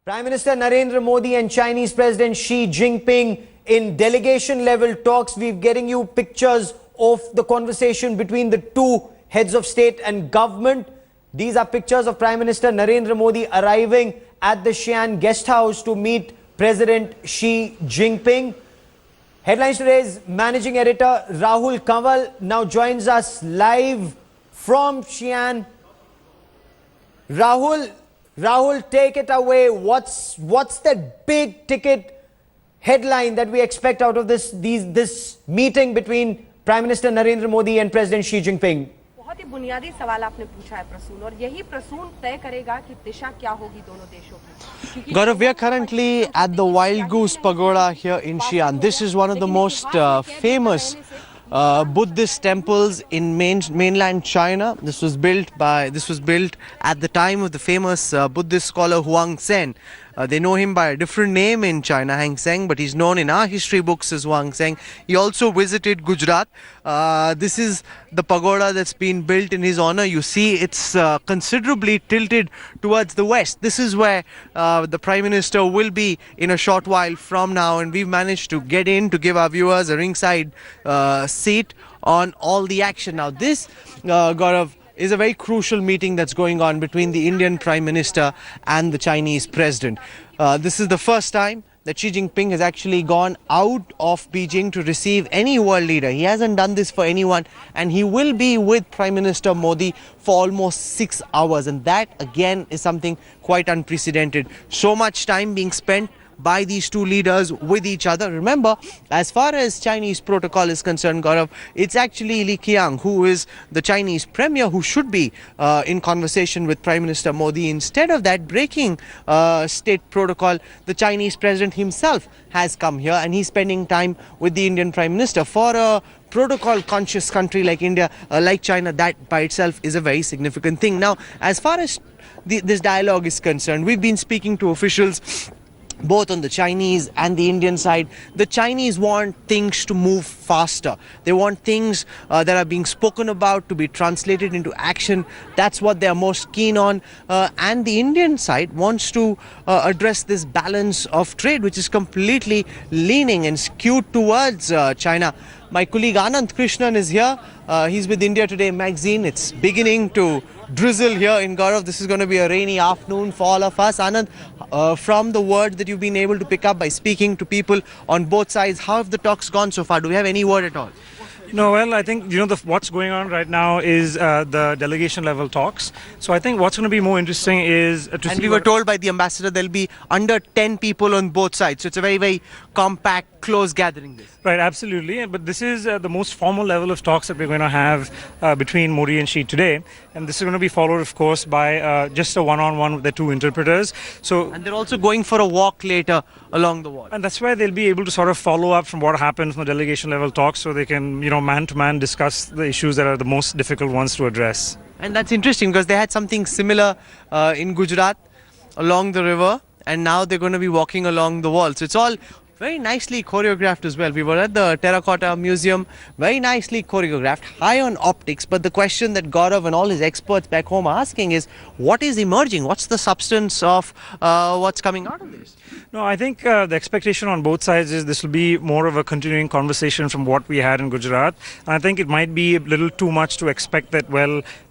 Prime Minister Narendra Modi and Chinese President Xi Jinping in delegation level talks. We're getting you pictures of the conversation between the two heads of state and government. These are pictures of Prime Minister Narendra Modi arriving at the Xi'an guest house to meet President Xi Jinping. Headlines Today's managing editor Rahul Kanwal now joins us live from Xi'an. Rahul, take it away. What's the big ticket headline that we expect out of this meeting between Prime Minister Narendra Modi and President Xi Jinping? बहुत ही बुनियादी सवाल आपने पूछा है प्रसून, और यही प्रसून तय करेगा कि दिशा क्या होगी दोनों देशों की। Gaurav, we are currently at the Wild Goose Pagoda here in Xi'an. This is one of the most famous Buddhist temples in mainland China. This was built at the time of the famous Buddhist scholar Huang Zheng. They know him by a different name in China, Hang Seng, but he's known in our history books as Huang Zheng. He also visited Gujarat. This is the pagoda that's been built in his honor. You see it's considerably tilted towards the west. This is where the Prime Minister will be in a short while from now, and we've managed to get in to give our viewers a ringside seat on all the action. Now this, Gaurav, is a very crucial meeting that's going on between the Indian Prime Minister and the Chinese President. This is the first time that Xi Jinping has actually gone out of Beijing to receive any world leader. He hasn't done this for anyone, and he will be with Prime Minister Modi for almost 6 hours, and that again is something quite unprecedented. So much time being spent by these two leaders with each other. Remember, as far as Chinese protocol is concerned, Gaurav, it's actually Li Qiang, who is the Chinese premier, who should be in conversation with Prime Minister Modi. Instead of that, breaking state protocol, the Chinese president himself has come here, and he's spending time with the Indian Prime Minister. For a protocol conscious country like India, like China, that by itself is a very significant thing. Now, as far as this dialogue is concerned, we've been speaking to officials both on the Chinese and the Indian side. The Chinese want things to move faster. They want things that are being spoken about to be translated into action. That's what they're most keen on. And the Indian side wants to address this balance of trade, which is completely leaning and skewed towards China. My colleague Anand Krishnan is here. He's with India Today magazine. It's beginning to drizzle here in Gaurav. This is going to be a rainy afternoon for all of us. Anand, from the word that you've been able to pick up by speaking to people on both sides, how have the talks gone so far? Do we have any word at all? No, well, I think, what's going on right now is the delegation level talks. So I think what's going to be more interesting is to see. And we were told by the ambassador there'll be under 10 people on both sides. So it's a very, very compact, close gathering. This. Right, absolutely. But this is the most formal level of talks that we're going to have between Modi and Xi today. And this is going to be followed, of course, by just a one-on-one with the two interpreters. And they're also going for a walk later along the wall. And that's why they'll be able to sort of follow up from what happened from the delegation level talks, so they can, man-to-man discuss the issues that are the most difficult ones to address. And that's interesting because they had something similar in Gujarat along the river, and now they're going to be walking along the wall. So it's all very nicely choreographed as well. We were at the Terracotta Museum, very nicely choreographed, high on optics. But the question that Gaurav and all his experts back home are asking is, what is emerging? What's the substance of what's coming out of this? No, I think the expectation on both sides is this will be more of a continuing conversation from what we had in Gujarat. And I think it might be a little too much to expect that,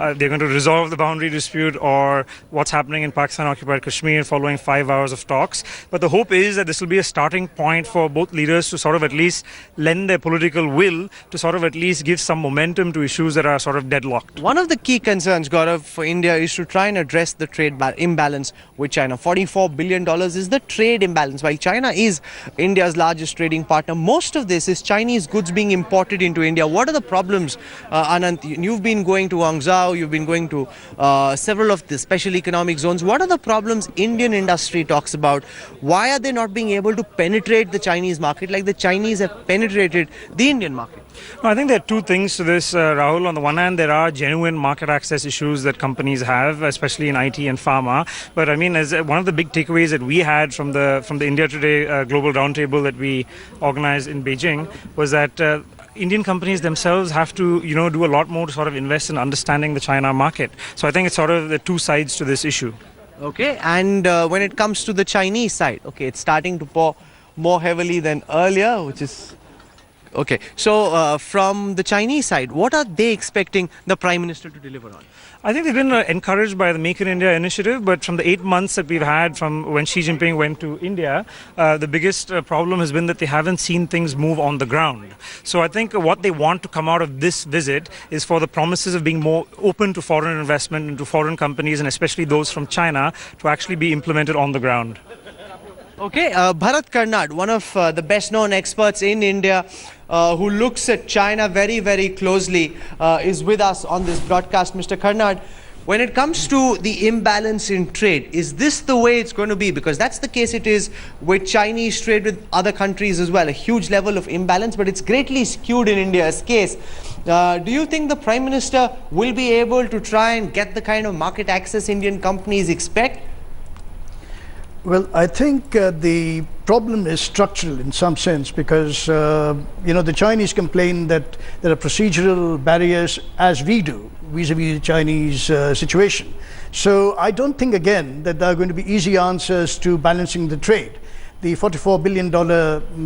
they're going to resolve the boundary dispute or what's happening in Pakistan-occupied Kashmir following 5 hours of talks. But the hope is that this will be a starting point for both leaders to sort of at least lend their political will to sort of at least give some momentum to issues that are sort of deadlocked. One of the key concerns, Gaurav, for India is to try and address the trade imbalance with China. $44 billion is the trade imbalance. While China is India's largest trading partner, most of this is Chinese goods being imported into India. What are the problems, Anand? You've been going to Guangzhou, you've been going to several of the special economic zones. What are the problems Indian industry talks about? Why are they not being able to penetrate the Chinese market like the Chinese have penetrated the Indian market? No, I think there are two things to this, Rahul. On the one hand, there are genuine market access issues that companies have, especially in IT and pharma. But I mean, as one of the big takeaways that we had from the India Today Global Roundtable that we organized in Beijing was that Indian companies themselves have to, do a lot more to sort of invest in understanding the China market. So I think it's sort of the two sides to this issue. Okay, and when it comes to the Chinese side, okay, it's starting to pour more heavily than earlier, which is okay. So from the Chinese side, what are they expecting the Prime Minister to deliver on? I think they've been encouraged by the Make in India initiative, but from the 8 months that we've had from when Xi Jinping went to India, the biggest problem has been that they haven't seen things move on the ground. So I think what they want to come out of this visit is for the promises of being more open to foreign investment and to foreign companies, and especially those from China, to actually be implemented on the ground. Okay, Bharat Karnad, one of the best known experts in India who looks at China very, very closely, is with us on this broadcast. Mr. Karnad, when it comes to the imbalance in trade, is this the way it's going to be? Because that's the case it is with Chinese trade with other countries as well. A huge level of imbalance, but it's greatly skewed in India's case. Do you think the Prime Minister will be able to try and get the kind of market access Indian companies expect? Well, I think the problem is structural in some sense because, the Chinese complain that there are procedural barriers as we do vis-a-vis the Chinese situation. So I don't think, again, that there are going to be easy answers to balancing the trade. The $44 billion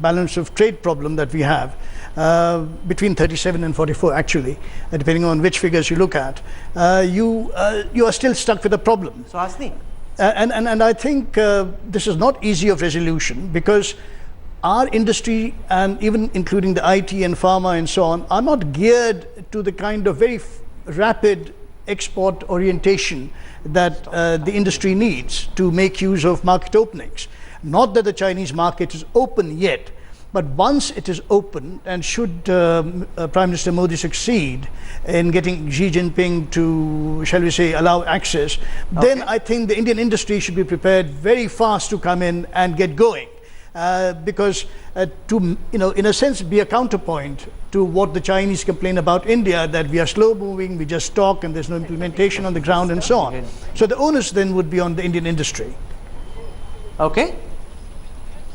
balance of trade problem that we have, between 37 and 44 actually, depending on which figures you look at, you are still stuck with a problem. So, Hasni? And I think this is not easy of resolution because our industry, and even including the IT and pharma and so on, are not geared to the kind of very rapid export orientation that the industry needs to make use of market openings. Not that the Chinese market is open yet, but once it is open, and should Prime Minister Modi succeed in getting Xi Jinping to, shall we say, allow access, then I think the Indian industry should be prepared very fast to come in and get going. Because to, in a sense, be a counterpoint to what the Chinese complain about India, that we are slow moving, we just talk and there's no implementation on the ground and so on. So the onus then would be on the Indian industry. Okay.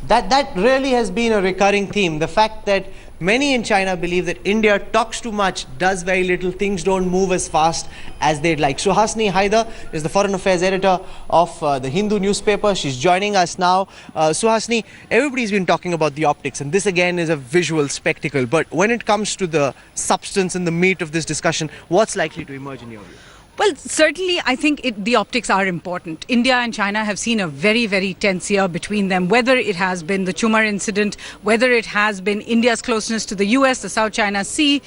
That really has been a recurring theme. The fact that many in China believe that India talks too much, does very little, things don't move as fast as they'd like. Suhasini Haidar is the Foreign Affairs Editor of the Hindu newspaper. She's joining us now. Suhasini, everybody's been talking about the optics, and this again is a visual spectacle. But when it comes to the substance and the meat of this discussion, what's likely to emerge in your view? Well, certainly, I think the optics are important. India and China have seen a very, very tense year between them, whether it has been the Chumar incident, whether it has been India's closeness to the US, the South China Sea,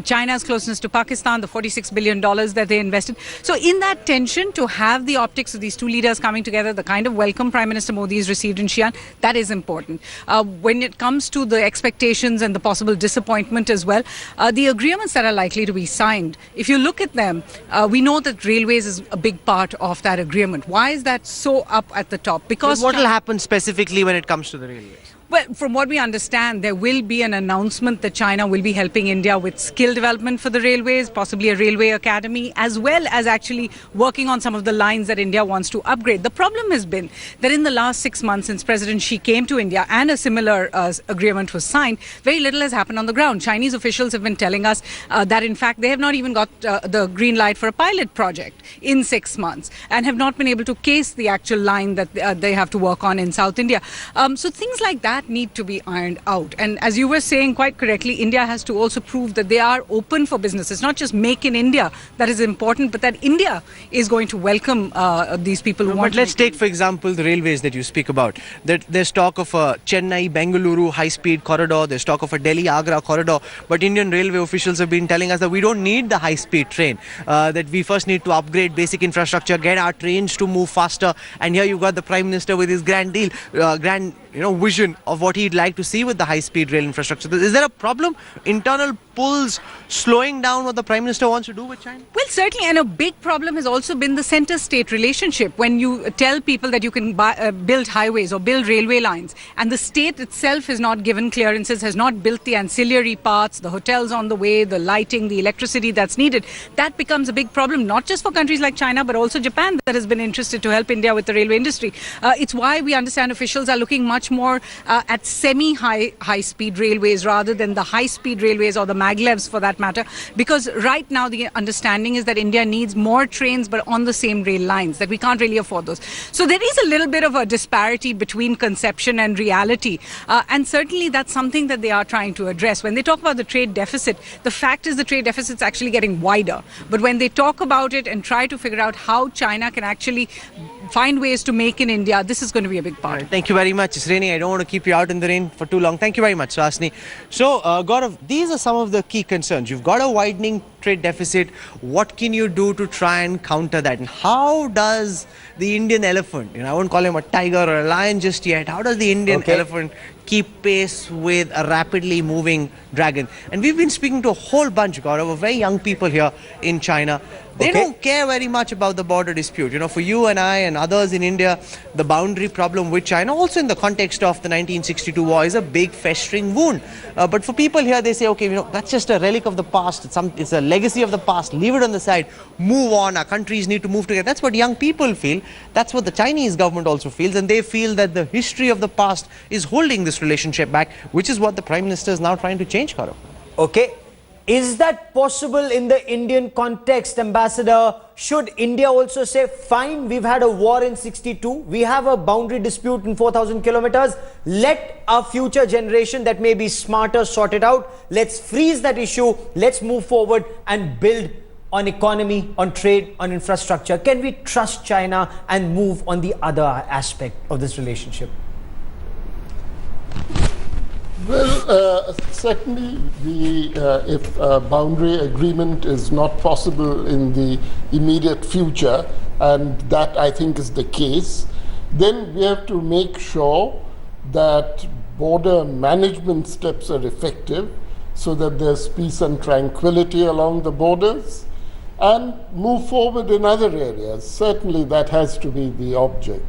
China's closeness to Pakistan, the $46 billion that they invested. So in that tension, to have the optics of these two leaders coming together, the kind of welcome Prime Minister Modi has received in Xi'an, that is important. When it comes to the expectations and the possible disappointment as well, the agreements that are likely to be signed, if you look at them, we know that railways is a big part of that agreement. Why is that so up at the top? Because what will happen specifically when it comes to the railways? Well, from what we understand, there will be an announcement that China will be helping India with skill development for the railways, possibly a railway academy, as well as actually working on some of the lines that India wants to upgrade. The problem has been that in the last 6 months since President Xi came to India and a similar agreement was signed, very little has happened on the ground. Chinese officials have been telling us that, in fact, they have not even got the green light for a pilot project in 6 months and have not been able to case the actual line that they have to work on in South India. So things like that need to be ironed out. And as you were saying quite correctly, India has to also prove that they are open for business. It's not just make in India that is important, but that India is going to welcome these people who want to. But let's take, for example, the railways that you speak about. There's talk of a Chennai-Bengaluru high-speed corridor. There's talk of a Delhi-Agra corridor. But Indian railway officials have been telling us that we don't need the high-speed train, that we first need to upgrade basic infrastructure, get our trains to move faster. And here you've got the Prime Minister with his grand vision of what he'd like to see with the high-speed rail infrastructure. Is there a problem? Internal pulls slowing down what the Prime Minister wants to do with China? Well, certainly, and a big problem has also been the center-state relationship. When you tell people that you can build highways or build railway lines, and the state itself has not given clearances, has not built the ancillary parts, the hotels on the way, the lighting, the electricity that's needed, that becomes a big problem, not just for countries like China, but also Japan that has been interested to help India with the railway industry. It's why we understand officials are looking much more at semi-high-speed railways rather than the high-speed railways or the maglevs for that matter, because right now the understanding is that India needs more trains but on the same rail lines, that we can't really afford those. So there is a little bit of a disparity between conception and reality, and certainly that's something that they are trying to address. When they talk about the trade deficit, the fact is the trade deficit's actually getting wider, but when they talk about it and try to figure out how China can actually find ways to make in India, this is going to be a big part. Thank you very much. It's raining. I don't want to keep you out in the rain for too long. Thank you very much, Suhasini. So, Gaurav, these are some of the key concerns. You've got a widening trade deficit. What can you do to try and counter that? And how does the Indian elephant, I won't call him a tiger or a lion just yet, how does the Indian elephant keep pace with a rapidly moving dragon? And we've been speaking to a whole bunch, Gaurav, of very young people here in China. They don't care very much about the border dispute. For you and I and others in India, the boundary problem with China, also in the context of the 1962 war, is a big festering wound. But for people here, they say, okay, that's just a relic of the past. It's a legacy of the past. Leave it on the side. Move on. Our countries need to move together. That's what young people feel. That's what the Chinese government also feels. And they feel that the history of the past is holding this relationship back, which is what the Prime Minister is now trying to change, Gaurav. Okay. Is that possible in the Indian context, Ambassador? Should India also say, fine, we've had a war in 62, we have a boundary dispute in 4,000 kilometers, let our future generation that may be smarter sort it out, let's freeze that issue, let's move forward and build on economy, on trade, on infrastructure. Can we trust China and move on the other aspect of this relationship? Well, certainly if a boundary agreement is not possible in the immediate future, and that I think is the case, then we have to make sure that border management steps are effective so that there's peace and tranquility along the borders, and move forward in other areas. Certainly that has to be the object.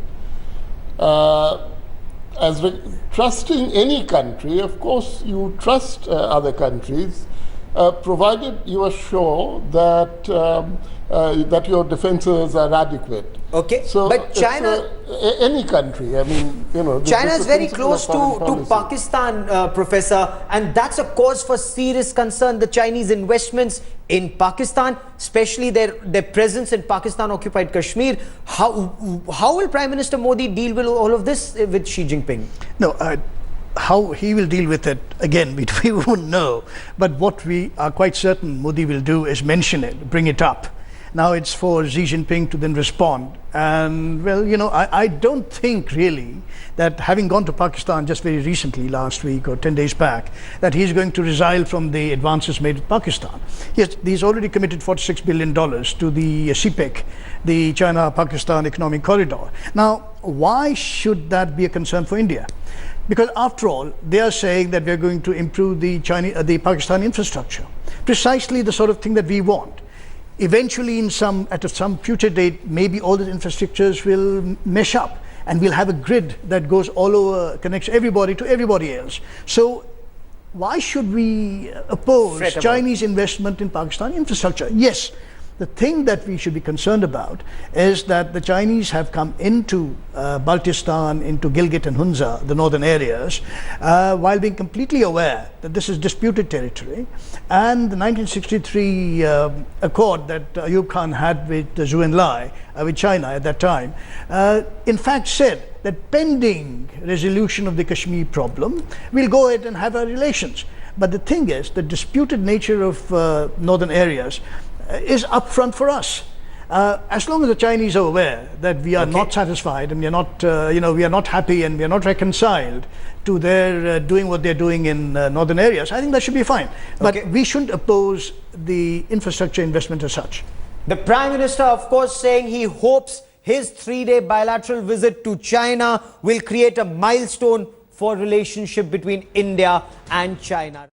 Trusting any country, of course, you trust other countries, provided you are sure that that your defenses are adequate. Okay, so but China, any country, China is very close to Pakistan, Professor, and that's a cause for serious concern. The Chinese investments in Pakistan, especially their presence in Pakistan-occupied Kashmir. How will Prime Minister Modi deal with all of this with Xi Jinping? No, how he will deal with it, again, we won't know. But what we are quite certain Modi will do is mention it, bring it up. Now it's for Xi Jinping to then respond. And, well, I don't think really that, having gone to Pakistan just very recently, last week or 10 days back, that he's going to resile from the advances made with Pakistan. He's already committed $46 billion to the CPEC, the China-Pakistan Economic Corridor. Now, why should that be a concern for India? Because after all, they are saying that we're going to improve the Pakistan infrastructure. Precisely the sort of thing that we want. Eventually, at some future date, maybe all the infrastructures will mesh up and we'll have a grid that goes all over, connects everybody to everybody else. So why should we oppose Chinese investment in Pakistan infrastructure? Yes, the thing that we should be concerned about is that the Chinese have come into Baltistan, into Gilgit and Hunza, the northern areas, while being completely aware that this is disputed territory. And the 1963 accord that Ayub Khan had with Zhou Enlai, with China at that time, in fact said that pending resolution of the Kashmir problem, we'll go ahead and have our relations. But the thing is, the disputed nature of northern areas is upfront for us. As long as the Chinese are aware that we are not satisfied and we are not, we are not happy and we are not reconciled to their doing what they're doing in northern areas, I think that should be fine. But we shouldn't oppose the infrastructure investment as such. The Prime Minister, of course, saying he hopes his 3-day bilateral visit to China will create a milestone for relationship between India and China.